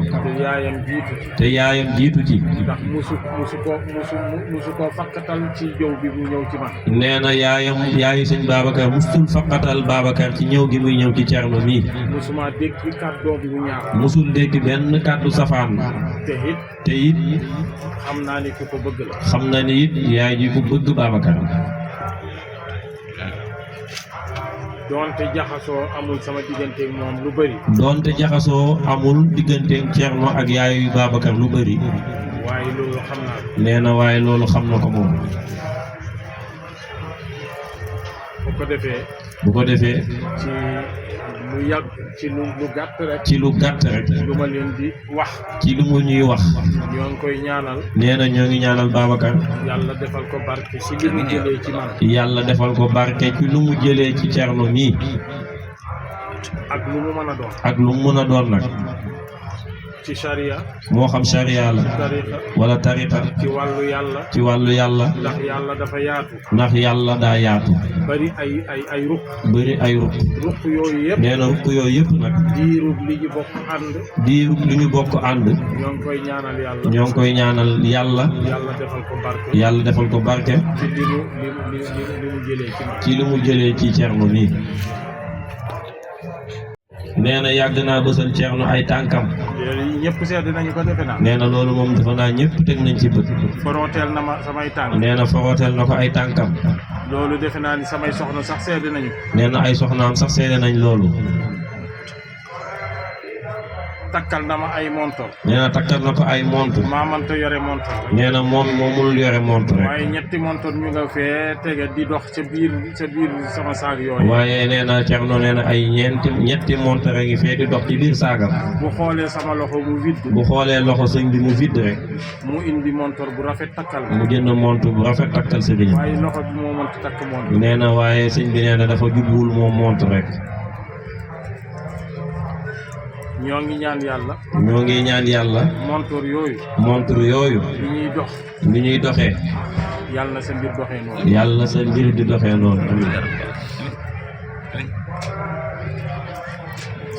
te yaayam jiitu ci. ndax musu koo fakkatal ci jëw bi mu ñëw ci man. nee na yaayu sëñ Babacar musul fakkatal Babacar ci ñëw gi muy ñëw ci Thierno mii. musuma dégg kàddoo bi mu ñaaw. musul dégg benn kàddu safaan. te it xam naa ni ku ko bëgg la. xam na ni it yaay ji ku bëgg Babacar. doonte jaxasoo amul sama digganteeg moom lu bëri. doonte jaxasoo amul digganteeg Thierno ak yaayu Babacar lu bëri. waaye loolu xam naa ko. nee na waaye loolu xam na ko moom. bu ko defee. ci lu yàgg ci lu gàtt rek. ci lu gàtt rek. lu ma leen di wax. ci lu mu ñuy wax. ñoo ngi koy ñaanal. nee na ñoo ngi ñaanal Babacar. yàlla defal ko barke ci li mu jëlee ci man. yàlla defal ko barke ci lu mu jëlee ci Thierno mii. ak lu mu mën a doon. ak lu mu mën a doon nag. ci sharia. moo xam sharia la. wala tariqa. ci wàllu yàlla. ci wàllu yàlla. ndax yàlla dafa yaatu. ndax yàlla daa yaatu. bari ay ruq. bëri ay ruq. ruq yooyu yëpp. nee na ruq yooyu yëpp nag. diirub li ñu bokk ànd. diirub li ñu bokk ànd. ñoo ngi koy ñaanal yàlla. ñoo ngi koy ñaanal yàlla. yàlla defal ko barke. yàlla defal ko barke. ci li mu jëlee ci man. ci li mu jëlee ci Thierno nii. nee na yàgg naa bësal Thierno ay tànkam. ñëpp seetlu nañu ko defe naa. nee na loolu moom defe naa ñëpp teg nañ ci bët. foroteel na ma samay tànk. nee na foroteel na ko ay tànkam. loolu defe naa ni samay soxna sax seede nañu. nee na ay soxnaam sax seede nañ loolu. takkal na ma ay montor. nee na takkal na ko ay montor. maa mënta yore montor. nee na moom mënul yore montor rek. waaye ñetti montor ñu nga fee tege di dox ca biir sama saag yooyu. waaye nee na Thierno nee na ay ñetti montor a ngi fee di dox ci biir saagam. bu xoolee sama loxo mu vide. bu xoolee loxo sëñ bi mu vide rek. mu indi montor bu rafet takkal. mu jënd montor bu rafet takkal sëriñ. waaye loxo bi moo mënta takk montor. nee na waaye sëñ bi nee na dafa jubbuwul moom montor rek. ñoo ngi ñaan yàlla. ñoo ngi ñaan yàlla. montor yooyu. montor yooyu. li ñuy dox. li ñuy doxee. yàlla na sa mbir doxee noonu. yàlla sa mbir di doxee noonu.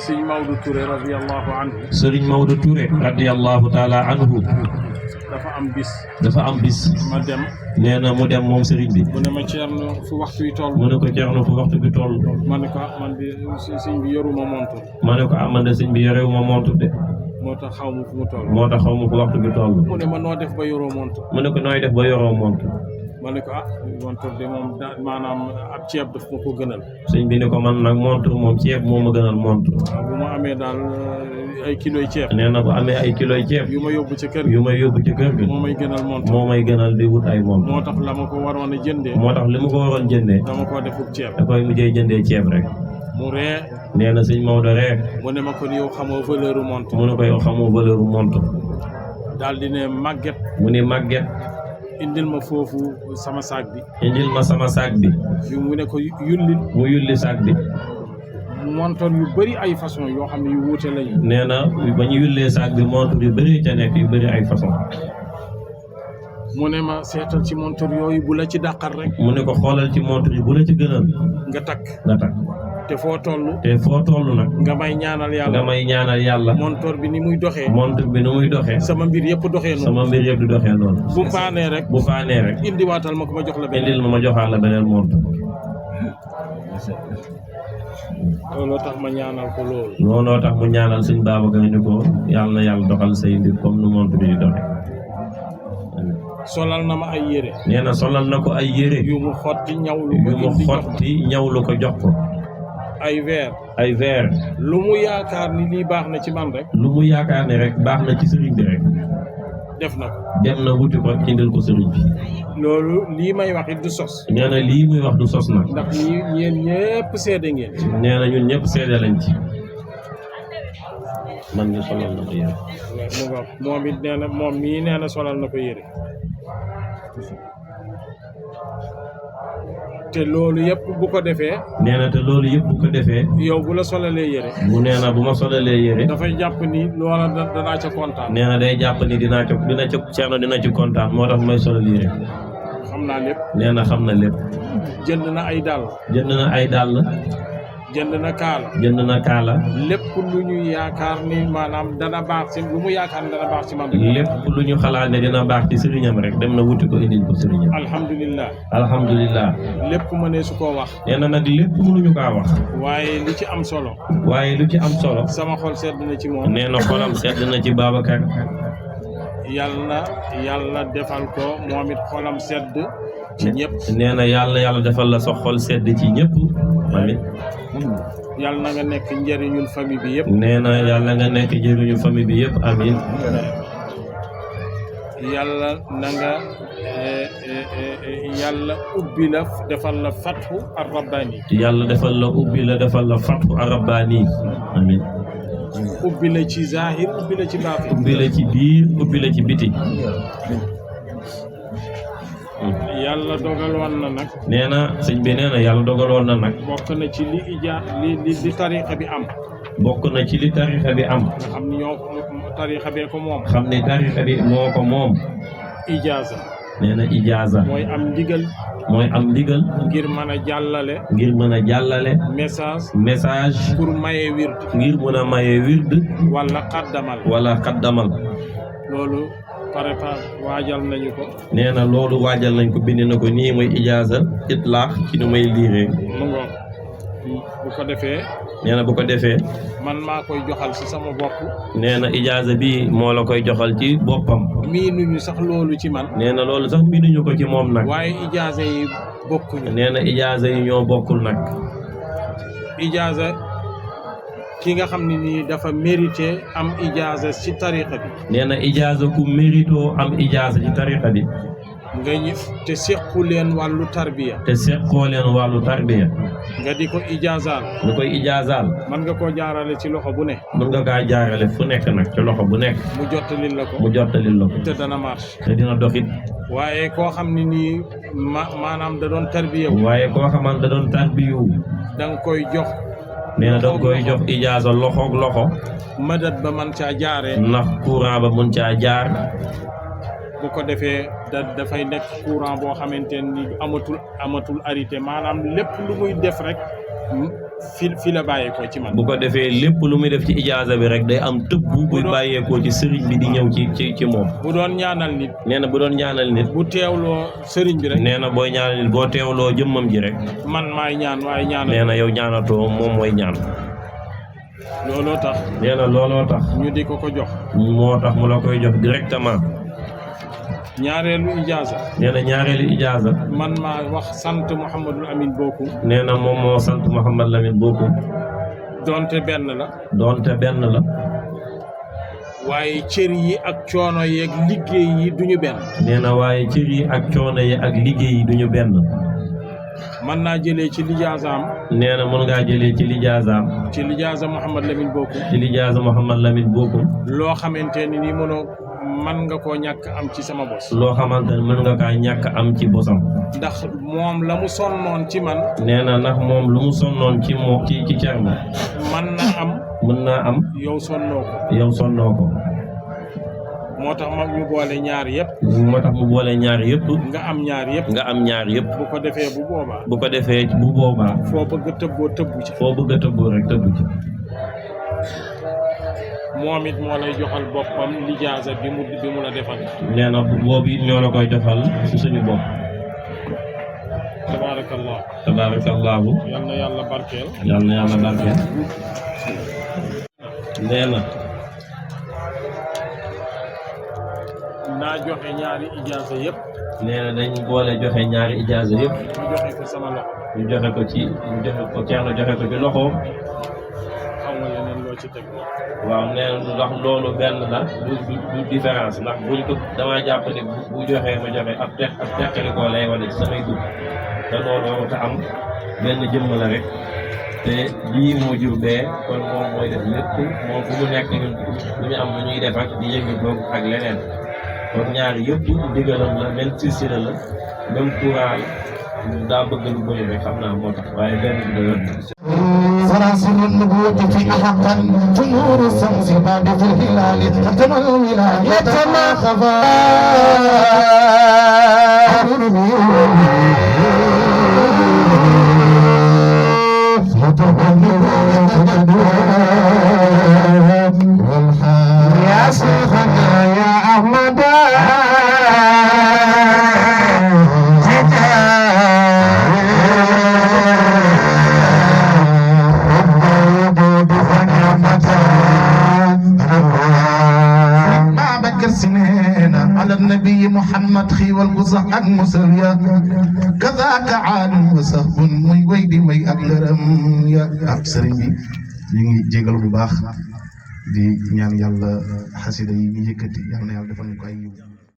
sëriñ Maodo Touré radiyallahu anhu. sëriñ Maodo Touré radiyallahu taala anhu. dafa am bis. ma dem. nee na mu dem moom sëriñ bi. mu ne ma Thierno fu waxtu bi toll. mu ne ko Thierno fu waxtu bi toll. ma ne ko man de sëñ bi yoruma montor. ma ne ko man de sëñ bi yorewuma montor de. moo tax xaw ma fu mu toll. moo tax xaw ma fu waxtu bi toll. mu ne ma noo def ba yoroo montre. mu ne ko nooy def ba yoroo montre. ma ne ko montre de moom maanaam ab ceeb daf ma ko gënal. sëñ bi ne ko man nag montre moom ceeb moo ma gënal montre. waaw bu ma amee daal ay kiloy ceeb. nee na bu amee ay kiloy ceeb. yu ma yóbbu ci kër gi. yu may yóbbu ci kër gi. moo may gënal montre. moo may gënal di wut ay montre. moo tax la ma ko waroon a jëndee. moo tax li ma ko waroon jëndee. dama ko defub ceeb. da koy mujjee jëndee ceeb rek. mu ree. nee na sëñ Maodo ree. mu ne ma kon yow xamoo valeur montre. mu ne ko yow xamoo valeur montre. daal di ne màgget. mu ni màgget. indil ma foofu sama saak bi. indil ma sama saak bi. mu ne ko yullil. mu yulli saak bi. montor yu bëri ay façon yoo xam ne yu wuute lañu. nee na ba ñu yullee saak bi montre yu bëri ca nekk yu bëri ay façon. mu ne ma seetal ci montor yooyu bu la ci dàqal rek. mu ne ko xoolal ci montre yi bu la ci gënal. nga takk. nga takk. te foo toll. te foo toll nag. nga may ñaanal yàlla. nga may ñaanal yàlla. montor bi ni muy doxee. montre bi ni muy doxee. sama mbir yëpp doxee noonu. sama mbir yëpp di doxee noonu. bu paanee rek. bu paanee rek. indiwaatal ma ko ma jox la beneen. indil ma joxaat la beneen montre. looloo tax ma ñaanal ko loolu. looloo tax mu ñaanal sëñ Babacar ni ko yàlla na yàlla doxal say mbir comme nu montre bi di doxee. solal na ma ay yére. nee na solal na ko ay yére. yu mu xotti ñawlu ko. yu mu xotti ñawlu ko jox ko. ay verre. ay verre. lu mu yaakaar ni lii baax na ci man rek. lu mu yaakaar ne rek baax na ci sëriñ bi rek. def na ko. dem na wuti ko indil ko sëriñ bi. loolu lii may wax it du sos. nee na lii muy wax du sos na. ndax ñeen ñëpp seede ngeen. nee na ñun ñëpp seede lañ ci. man ñu solal na ko yére. moom it nee na moom mii nee na solal na ko yére. te loolu yëpp bu ko defee. nee na te loolu yëpp bu ko defee. yow bu la solalee yére. mu nee na bu ma solalee yére. dafay jàpp ni loola danaa ca kontaan. nee na day jàpp ni dina ci Ceerno dina ci kontaan moo tax may solal yére. xam naa lépp. nee na xam na lépp. jënd na ay dàll. jënd na ay dàll. jënd na kaala. jënd na kaala. lépp lu ñu yaakaar ni maanaam dana baax ci lu mu yaakaar ni dana baax ci man. lépp lu ñu xalaat ne dina baax ci sëriñam rek dem na wuti ko indil ko sëriñam. alhamdulilah. alhamdulilah. lépp mënee su koo wax. nee na nag lépp mënuñu kaa wax. waaye li ci am solo. waaye lu ci am solo. sama xol sedd na ci moom. nee na xolam sedd na ci Babacar. yàlla defal ko moom it xolam sedd ci ñëpp. nee na yàlla defal la sa xol sedd ci ñëpp. amiin. yàlla na nga nekk njëriñul famille bi yëpp. nee na yàlla nga nekk njëriñu famille bi yëpp. amiin. yàlla na nga yàlla ubbi la defal la fathu ar-rabbani. yàlla defal la ubbi la defal la fathu ar-rabbani. amiin. ubbi la ci zahir ubbi la ci baatin. ubbi la ci biir ubbi la ci biti. yàlla dogal woon na nag. nee na sëñ bi nee na yàlla dogal woon na nag. bokk na ci li tariqa bi am. bokk na ci li tariqa bi am. nga xam ni ñoo tariqa bee ko moom. xam ni tariqa bi moo ko moom. ijaaza. nee na ijaaza. mooy am ndigal. mooy am ndigal. ngir mën a jàllale. ngir mën a jàllale. message. pour maye wird. ngir mën a maye wird. wala xaddamal. loolu. préparé waajal nañu ko. nee na loolu waajal nañ ko bind na ko nii mooy ijaaza itlaax ci nu may liiree. mu ngoog bu ko defee. nee na bu ko defee. man maa koy joxal ci sama bopp. nee na ijaaza bi moo la koy joxal ci boppam. miinuñu sax loolu ci man. nee na loolu sax miinuñu ko ci moom nag. waaye ijaaza yi bokkuñu. nee na ijaaza yi ñoo bokkul nag. ijaaza ki nga xam ne nii dafa mérité am ijaaza ci tariqa bi. nee na ijaaza ku mérito am ijaaza ci tariqa bi. nga ñu te sequ leen wàllu tarbiya. te seqoo leen wàllu tarbiya. nga di ko ijaazaal. nga koy ijaazaal. mën nga koo jaarale ci loxo bu ne. mën nga kaa jaarale fu nekk nag ci loxo bu nekk. mu jottalil la ko. mu jottalil la ko. te dana marche. te dina doxit. waaye koo xam ne nii maanaam da doon tarbiya. waaye koo xamante da doon tarbiyu. da nga koy jox. nee na da nga koy jox ijaaza loxoog loxo. mëdët ba mën caa jaaree. ndax courant ba mën caa jaar. bu ko defee dafay nekk courant boo xamante ni amatul arrêté maanaam lépp lu muy def rek fi la bàyyeekoo ci man. bu ko defee lépp lu muy def ci ijaaza bi rek day am tëbb buy bàyyeekoo ci sëriñ bi di ñëw ci moom. bu doon ñaanal nit. nee na bu doon ñaanal nit. bu teewloo sëriñ bi rek. nee na booy ñaanal nit boo teewloo jëmmam ji rek. man maay ñaan waaye ñaanal. nee na yow ñaanatoo moom mooy ñaan. looloo tax nee na looloo tax ñu di ko ko jox moo tax mu la koy jox directement ñaareelu ijaaza nee na ñaareelu ijaaza man maa wax sant Mouhamadul Amin Bokum nee na moom moo sant Mouhamad Lamine Bokum donte benn la doonte benn la waaye cër yi ak coono yi ak liggéey yi duñu benn nee na waaye cër yi ak coono yi ak liggéey yi duñu benn mën naa jëlee ci lijaazaam nee na mën ngaa jëlee ci lijaazaam ci lijaaza Mouhamad Lamine Bokum ci lijaaza Mouhamad Lamine Bokum loo xamante ni ni mënoo man nga koo ñàkk am ci sama bos loo xamante ne mën nga kaa ñàkk am ci bosam ndax moom la mu sonnoon ci man nee na ndax moom lu mu sonnoon ci moo ci Thierno man na am mën naa am yow sonnoo ko yow sonnoo ko moo tax ma ñu boole ñaar yëpp moo tax mu boole ñaar yëpp nga am ñaar yëpp nga am ñaar yëpp bu ko defee bu boobaa bu ko defee bu boobaa foo bëgg a tëbboo tëbbu ci foo bëgg a tëbboo rek tëbbu ci moom it moo lay joxal boppam lijaasa bi mu la defal nee na boobu it ñoo la koy defal ci suñu bopp tabaarakallah tabaarakallaahu yal na yàlla barkeel yal na yàlla barkeel nee na naa joxe ñaari ijaasa yëpp nee na dañ boole joxe ñaari ijaaza yëpp ma joxe ko sama loxo ñu joxe ko ci ñu joxe ko Thierno joxe ko ci loxoom xam nga leneen loo ci teg waaw nee na ndax loolu benn la du différence ndax buñ ko damaa jàpp ne bu joxee ma joxe ab teqali koo lay wane ci samay dugg te loolu te am benn jëmm la rek te lii moo jur bee kon moom mooy def lépp moom fu mu nekk ñun lu ñu am lu ñuy def ak di yëngu boog ak leneen kon ñaari yëpp digalam la même silsila la même courant la daa bëgg lu bëri rek xam naa moo tax waaye benn bi doyoon na فراسل النبوة في أحقا جنور الشمس بعد في الهلال ختم الولاية ما خفى يا شيخنا يا أحمد على النبي محمد خي والقصة المسلية كذاك عاد وسهب muy way di way ak lërëm ya ak sëriñ bi ñu ngi jégal bu baax di ñaan yàlla xasida yi ñu yëkkati yàlla na yàlla defal ñu ko ay yiw